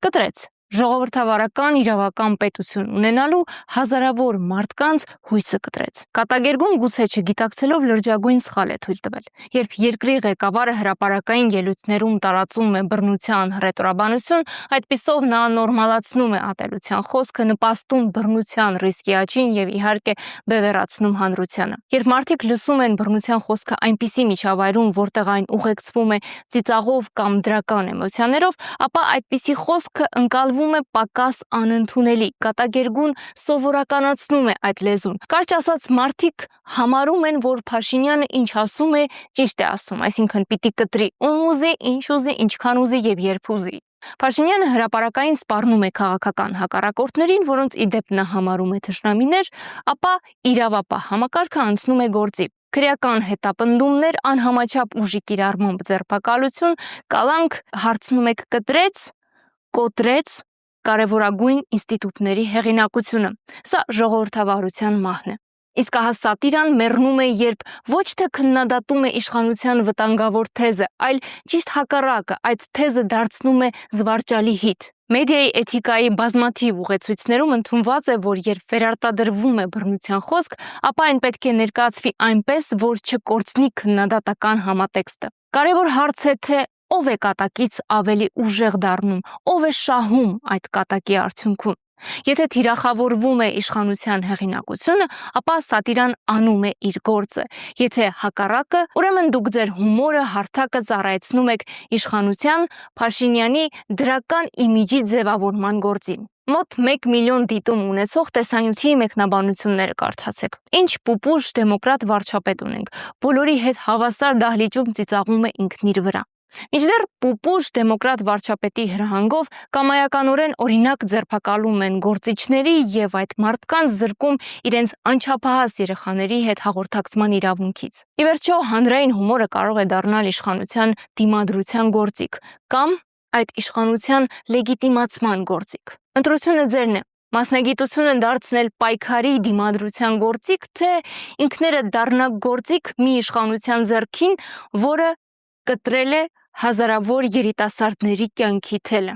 կտրեց ժողովրդավարական իրավական պետություն ունենալու հազարավոր մարդկանց հույսը կտրեց։ Կատակերգուն գուցե չգիտակցելով լրջագույն սխալ է թույլ տվել, երբ երկրի ղեկավարը հրապարակային ելույթներում տարածում է բռնության հռետորաբանություն, այդպիսով նա նորմալացնում է ատելության խոսքը, նպաստում բռնության ռիսկի աճին եւ իհարկե բևեռացնում հանրությանը։ Երբ մարդիկ լսում են բռնության խոսքը այնպիսի միջավայրում, որտեղ այն ուղեկցվում է ծիծաղով կամ դրական էմոցիաներով, ապա այդպիսի խոսքը ընկալվում է պակաս անընդունելի, կատակերգուն սովորականացնում է այդ լեզուն։ Կարճ ասած, մարդիկ համարում են, որ Փաշինյանը ինչ ասում է, ճիշտ է ասում, այսինքն պիտի կտրի ում ուզի, ինչ ուզի, ինչքան ուզի եւ երբ ուզի։ Փաշինյանը հրապարակային սպառնում է քաղաքական հակառակորդներին, որոնց ի դեպ նա համարում է թշնամիներ, ապա իրավապահ համակարգը անցնում է գործի։ Քրեական հետապնդումներ, անհամաչափ ուժի կիրառմամբ ձերբակալություն, կալանք հարցնում եք կտրեց, կոտրեց կարևորագույն ինստիտուտների հեղինակությունը։ Սա ժողովրդավարության մահն է։ Իսկ ահա սատիրան մեռնում է, երբ ոչ թե քննադատում է իշխանության վտանգավոր թեզը, այլ ճիշտ հակառակը, այդ թեզը դարձնում է զվարճալի հիթ։ Մեդիայի էթիկայի բազմաթիվ ուղեցույցներում ընդունված է, որ երբ վերարտադրվում է բռնության խոսք, ապա այն պետք է ներկայացվի այնպես, որ չկորցնի քննադատական համատեքստը։ Կարևոր հարց է, թե ով է կատակից ավելի ուժեղ դառնում, ով է շահում այդ կատակի արդյունքում։ Եթե թիրախավորվում է իշխանության հեղինակությունը, ապա սատիրան անում է իր գործը։ Եթե հակառակը, ուրեմն դուք ձեր հումորը, հարթակը ծառայեցնում եք իշխանության Փաշինյանի դրական իմիջի ձևավորման գործին։ Մոտ 1 միլիոն դիտում ունեցող տեսանյութի մեկնաբանությունները կարդացեք։ Ինչ պուպուշ դեմոկրատ վարչապետ ունենք, բոլորի հետ հավասար դահլիճում ծիծաղում է ինքն իր վրա։ Մինչդեռ պուպուշ դեմոկրատ վարչապետի հրահանգով կամայականորեն օրինակ ձերբակալում են գործիչների եւ այդ մարդկանց զրկում իրենց անչափահաս երեխաների հետ հաղորդակցման իրավունքից։ Ի վերջո, հանրային հումորը կարող է դառնալ իշխանության դիմադրության գործիք կամ այդ իշխանության լեգիտիմացման գործիք։ Ընտրությունը ձերն է։ Մասնագիտությունը դարձնել պայքարի դիմադրության գործիք, թե ինքներդ դառնաք գործիք մի իշխանության ձեռքին, որը կտրել է հազարավոր երիտասարդների կյանքի թելը։